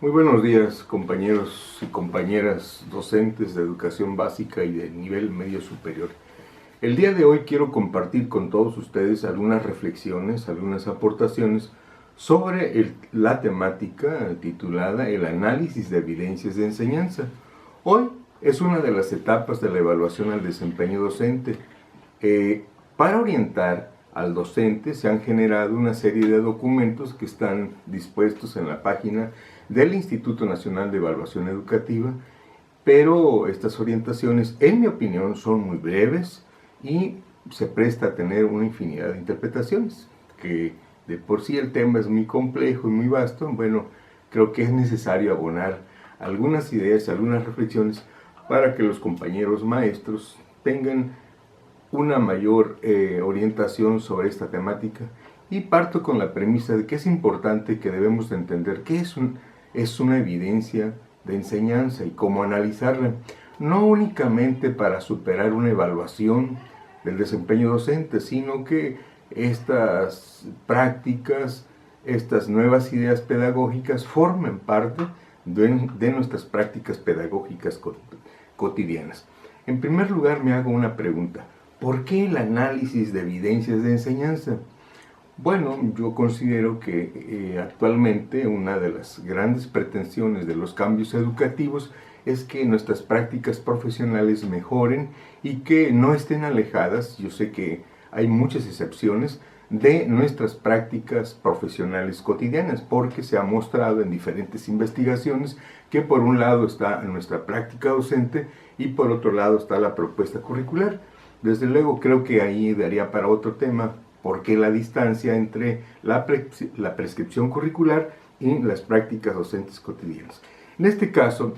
Muy buenos días, compañeros y compañeras docentes de educación básica y de nivel medio superior. El día de hoy quiero compartir con todos ustedes algunas reflexiones, algunas aportaciones sobre la temática titulada El análisis de evidencias de enseñanza. Hoy es una de las etapas de la evaluación al desempeño docente. Para orientar al docente se han generado una serie de documentos que están dispuestos en la página del Instituto Nacional de Evaluación Educativa, pero estas orientaciones, en mi opinión, son muy breves y se presta a tener una infinidad de interpretaciones, que de por sí el tema es muy complejo y muy vasto. Bueno, creo que es necesario abonar algunas ideas, algunas reflexiones para que los compañeros maestros tengan una mayor orientación sobre esta temática, y parto con la premisa de que es importante que debemos de entender qué es una evidencia de enseñanza y cómo analizarla, no únicamente para superar una evaluación del desempeño docente, sino que estas prácticas, estas nuevas ideas pedagógicas formen parte de nuestras prácticas pedagógicas cotidianas. En primer lugar, me hago una pregunta: ¿por qué el análisis de evidencias de enseñanza? Bueno, yo considero que actualmente una de las grandes pretensiones de los cambios educativos es que nuestras prácticas profesionales mejoren y que no estén alejadas, yo sé que hay muchas excepciones, de nuestras prácticas profesionales cotidianas, porque se ha mostrado en diferentes investigaciones que por un lado está nuestra práctica docente y por otro lado está la propuesta curricular. Desde luego creo que ahí daría para otro tema, porque la distancia entre la prescripción curricular y las prácticas docentes cotidianas. En este caso,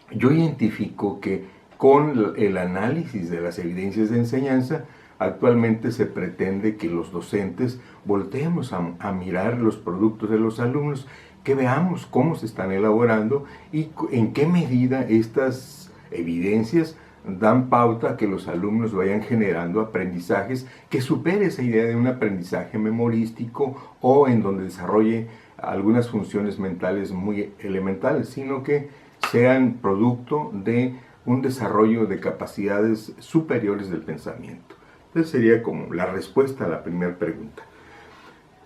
yo identifico que con el análisis de las evidencias de enseñanza, actualmente se pretende que los docentes volteemos a mirar los productos de los alumnos, que veamos cómo se están elaborando y en qué medida estas evidencias dan pauta a que los alumnos vayan generando aprendizajes que supere esa idea de un aprendizaje memorístico o en donde desarrolle algunas funciones mentales muy elementales, sino que sean producto de un desarrollo de capacidades superiores del pensamiento. Entonces sería como la respuesta a la primera pregunta.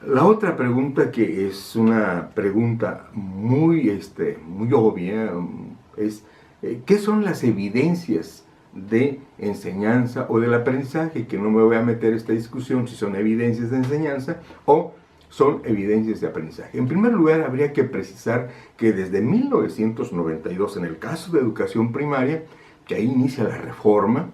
La otra pregunta, que es una pregunta muy obvia, es ¿qué son las evidencias de enseñanza o del aprendizaje? Que no me voy a meter en esta discusión si son evidencias de enseñanza o son evidencias de aprendizaje. En primer lugar, habría que precisar que desde 1992, en el caso de educación primaria, que ahí inicia la reforma,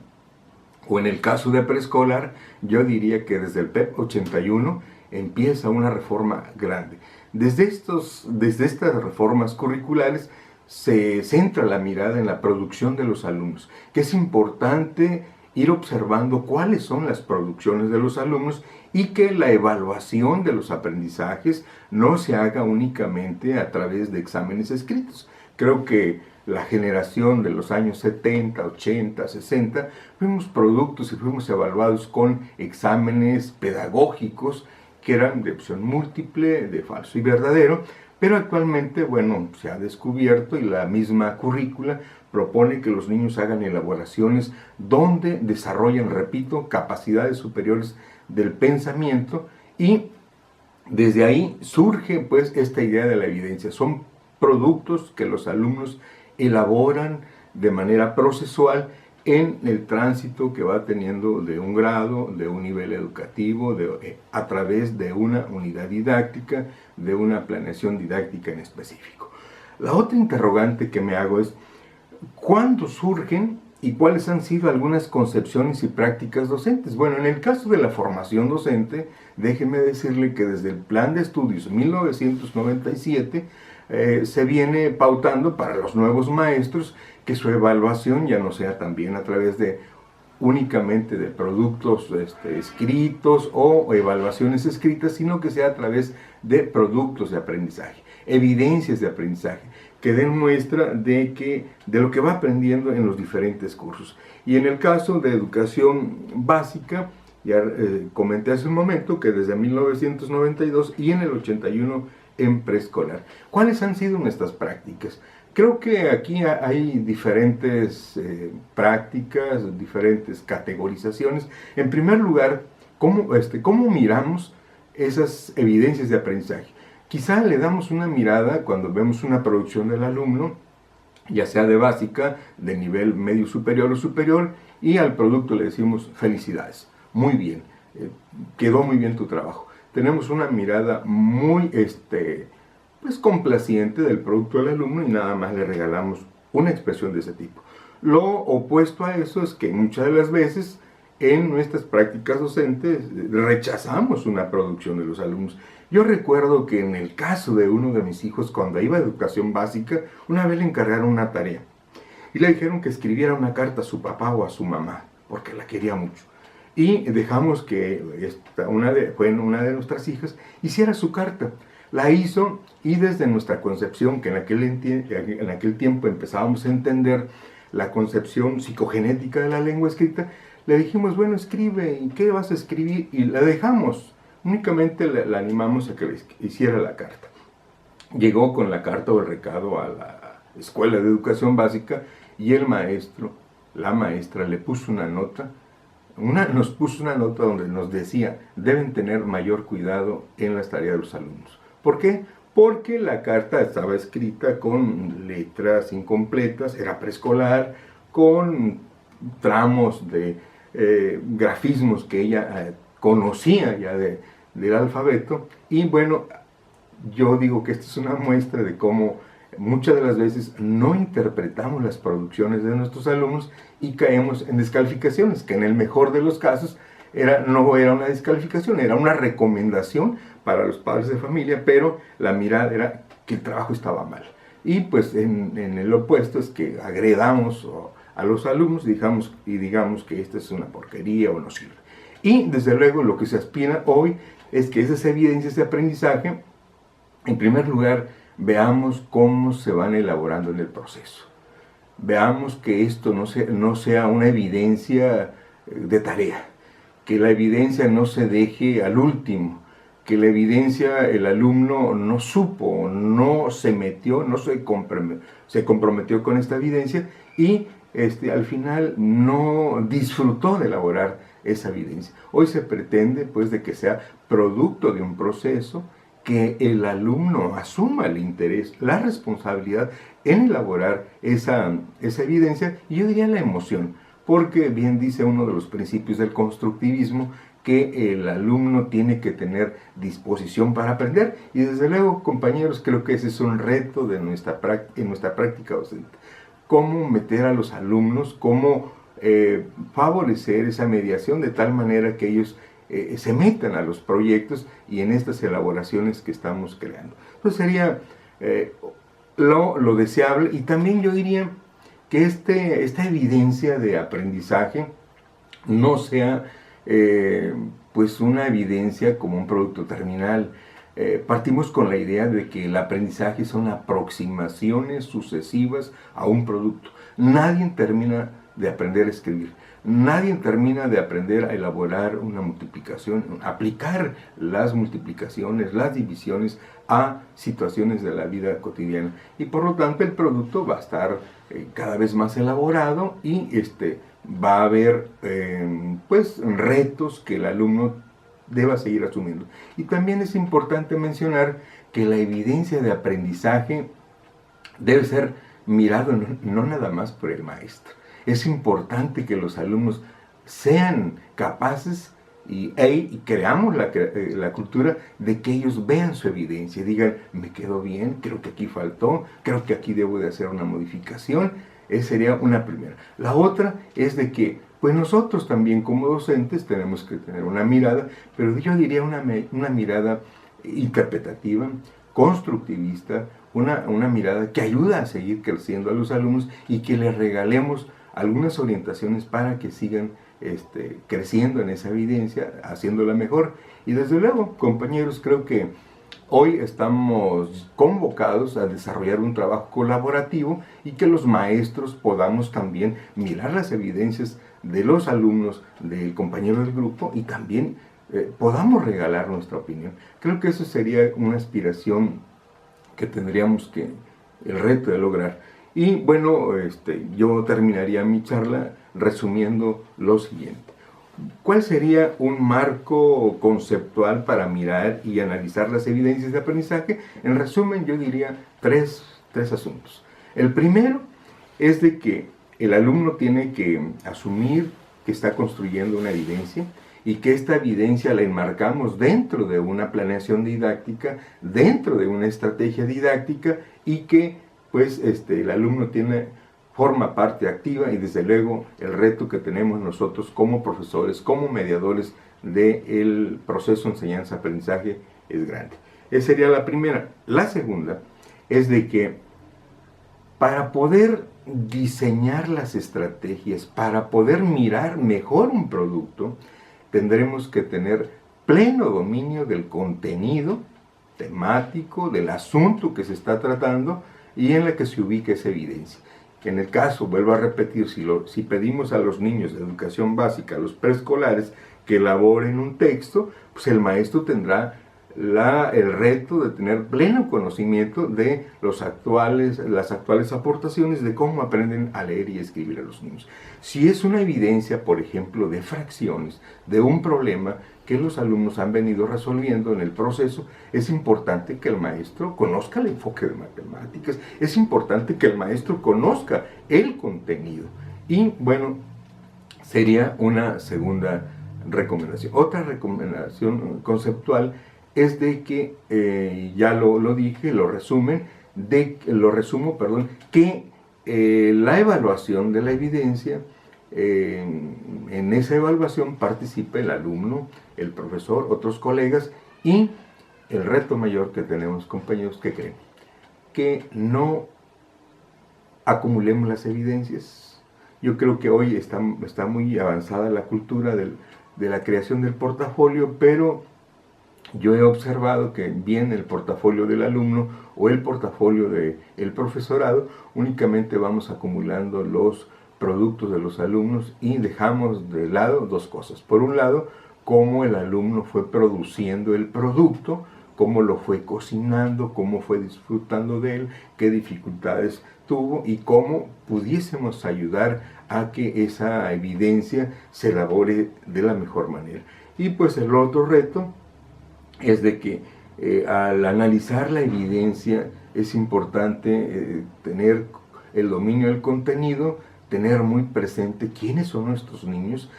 o en el caso de preescolar, yo diría que desde el PEP 81 empieza una reforma grande. Desde estas reformas curriculares se centra la mirada en la producción de los alumnos, que es importante ir observando cuáles son las producciones de los alumnos y que la evaluación de los aprendizajes no se haga únicamente a través de exámenes escritos. Creo que la generación de los años 70, 80, 60, fuimos productos y fuimos evaluados con exámenes pedagógicos que eran de opción múltiple, de falso y verdadero, pero actualmente, bueno, se ha descubierto y la misma currícula propone que los niños hagan elaboraciones donde desarrollan, repito, capacidades superiores del pensamiento, y desde ahí surge pues esta idea de la evidencia. Son productos que los alumnos elaboran de manera procesual en el tránsito que va teniendo de un grado, de un nivel educativo, a través de una unidad didáctica, de una planeación didáctica en específico. La otra interrogante que me hago es: ¿cuándo surgen y cuáles han sido algunas concepciones y prácticas docentes? Bueno, en el caso de la formación docente, déjenme decirle que desde el Plan de Estudios 1997 se viene pautando para los nuevos maestros que su evaluación ya no sea también a través de únicamente de productos escritos o evaluaciones escritas, sino que sea a través de productos de aprendizaje, evidencias de aprendizaje, que den muestra de lo que va aprendiendo en los diferentes cursos. Y en el caso de educación básica, ya comenté hace un momento que desde 1992 y en el 81 en preescolar. ¿Cuáles han sido nuestras prácticas? Creo que aquí hay diferentes prácticas, diferentes categorizaciones. En primer lugar, ¿cómo miramos esas evidencias de aprendizaje? Quizá le damos una mirada cuando vemos una producción del alumno, ya sea de básica, de nivel medio superior o superior, y al producto le decimos felicidades, muy bien, quedó muy bien tu trabajo. Tenemos una mirada muy pues complaciente del producto del alumno y nada más le regalamos una expresión de ese tipo. Lo opuesto a eso es que muchas de las veces en nuestras prácticas docentes rechazamos una producción de los alumnos. Yo recuerdo que en el caso de uno de mis hijos, cuando iba a educación básica, una vez le encargaron una tarea y le dijeron que escribiera una carta a su papá o a su mamá, porque la quería mucho. Y dejamos que una de nuestras hijas hiciera su carta. La hizo y desde nuestra concepción, que en aquel tiempo empezábamos a entender la concepción psicogenética de la lengua escrita, le dijimos, bueno, escribe, ¿y qué vas a escribir? Y la dejamos, únicamente la animamos a que le hiciera la carta. Llegó con la carta o el recado a la escuela de educación básica y el maestro, la maestra, le puso una nota, nos puso una nota donde nos decía, deben tener mayor cuidado en las tareas de los alumnos. ¿Por qué? Porque la carta estaba escrita con letras incompletas, era preescolar, con tramos de grafismos que ella conocía ya del alfabeto. Y bueno, yo digo que esta es una muestra de cómo muchas de las veces no interpretamos las producciones de nuestros alumnos y caemos en descalificaciones, que en el mejor de los casos no era una descalificación, era una recomendación para los padres de familia, pero la mirada era que el trabajo estaba mal. Y pues en el opuesto es que agredamos a los alumnos y digamos que esta es una porquería o no sirve. Y desde luego lo que se aspira hoy es que esas evidencias de aprendizaje, en primer lugar, veamos cómo se van elaborando en el proceso. Veamos que esto no sea una evidencia de tarea, que la evidencia no se deje al último, que la evidencia el alumno no supo, no se metió, no se comprometió con esta evidencia y al final no disfrutó de elaborar esa evidencia. Hoy se pretende pues de que sea producto de un proceso, que el alumno asuma el interés, la responsabilidad en elaborar esa evidencia y yo diría la emoción, porque bien dice uno de los principios del constructivismo que el alumno tiene que tener disposición para aprender y desde luego, compañeros, creo que ese es un reto de nuestra práctica docente. Cómo meter a los alumnos, cómo favorecer esa mediación de tal manera que ellos se metan a los proyectos y en estas elaboraciones que estamos creando. Entonces sería lo deseable y también yo diría que esta evidencia de aprendizaje no sea pues una evidencia como un producto terminal. Partimos con la idea de que el aprendizaje son aproximaciones sucesivas a un producto. Nadie termina de aprender a escribir. Nadie termina de aprender a elaborar una multiplicación, aplicar las multiplicaciones, las divisiones a situaciones de la vida cotidiana. Y por lo tanto el producto va a estar cada vez más elaborado y va a haber pues retos que el alumno deba seguir asumiendo. Y también es importante mencionar que la evidencia de aprendizaje debe ser mirado no nada más por el maestro. Es importante que los alumnos sean capaces y creamos la cultura de que ellos vean su evidencia, digan, me quedó bien, creo que aquí faltó, creo que aquí debo de hacer una modificación. Esa sería una primera. La otra es de que pues nosotros también como docentes tenemos que tener una mirada, pero yo diría una mirada interpretativa, constructivista, una mirada que ayuda a seguir creciendo a los alumnos y que les regalemos algunas orientaciones para que sigan creciendo en esa evidencia, haciéndola mejor. Y desde luego, compañeros, creo que hoy estamos convocados a desarrollar un trabajo colaborativo y que los maestros podamos también mirar las evidencias de los alumnos, del compañero del grupo y también podamos regalar nuestra opinión. Creo que eso sería una aspiración que tendríamos el reto de lograr. Y bueno, yo terminaría mi charla resumiendo lo siguiente. ¿Cuál sería un marco conceptual para mirar y analizar las evidencias de aprendizaje? En resumen, yo diría tres asuntos. El primero es de que el alumno tiene que asumir que está construyendo una evidencia y que esta evidencia la enmarcamos dentro de una planeación didáctica, dentro de una estrategia didáctica, y que pues el alumno forma parte activa, y desde luego el reto que tenemos nosotros como profesores, como mediadores del proceso de enseñanza-aprendizaje es grande. Esa sería la primera. La segunda es de que para poder diseñar las estrategias, para poder mirar mejor un producto, tendremos que tener pleno dominio del contenido temático, del asunto que se está tratando y en la que se ubica esa evidencia. En el caso, vuelvo a repetir, si pedimos a los niños de educación básica, a los preescolares, que elaboren un texto, pues el maestro tendrá el reto de tener pleno conocimiento de las actuales aportaciones de cómo aprenden a leer y escribir a los niños. Si es una evidencia, por ejemplo, de fracciones, de un problema que los alumnos han venido resolviendo en el proceso, es importante que el maestro conozca el enfoque de matemáticas, es importante que el maestro conozca el contenido. Y bueno, sería una segunda recomendación. Otra recomendación conceptual es de que, ya lo dije, lo resumo, que la evaluación de la evidencia, en esa evaluación participe el alumno, el profesor, otros colegas, y el reto mayor que tenemos, compañeros, ¿qué creen? Que no acumulemos las evidencias. Yo creo que hoy está muy avanzada la cultura de la creación del portafolio, pero yo he observado que bien el portafolio del alumno o el portafolio del profesorado, únicamente vamos acumulando los productos de los alumnos y dejamos de lado dos cosas. Por un lado, cómo el alumno fue produciendo el producto, cómo lo fue cocinando, cómo fue disfrutando de él, qué dificultades tuvo y cómo pudiésemos ayudar a que esa evidencia se elabore de la mejor manera. Y pues el otro reto es de que al analizar la evidencia es importante tener el dominio del contenido, tener muy presente quiénes son nuestros niños,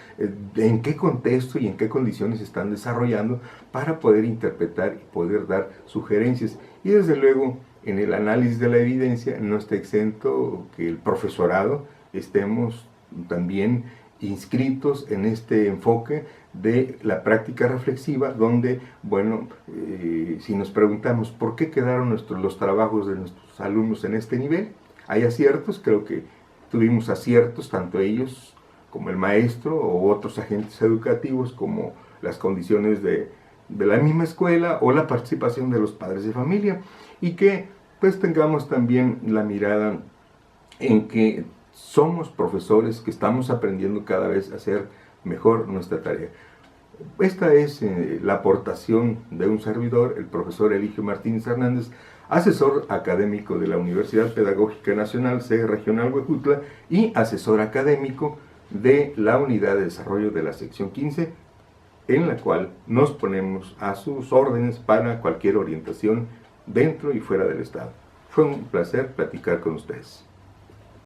en qué contexto y en qué condiciones están desarrollando para poder interpretar y poder dar sugerencias. Y desde luego, en el análisis de la evidencia no está exento que el profesorado estemos también inscritos en este enfoque de la práctica reflexiva, donde, bueno, si nos preguntamos por qué quedaron los trabajos de nuestros alumnos en este nivel, hay aciertos, creo que tuvimos aciertos, tanto ellos como el maestro o otros agentes educativos, como las condiciones de la misma escuela o la participación de los padres de familia, y que pues tengamos también la mirada en que somos profesores que estamos aprendiendo cada vez a hacer mejor nuestra tarea. Esta es la aportación de un servidor, el profesor Eligio Martínez Hernández, asesor académico de la Universidad Pedagógica Nacional, sede regional Huejutla, y asesor académico de la Unidad de Desarrollo de la Sección 15, en la cual nos ponemos a sus órdenes para cualquier orientación dentro y fuera del Estado. Fue un placer platicar con ustedes.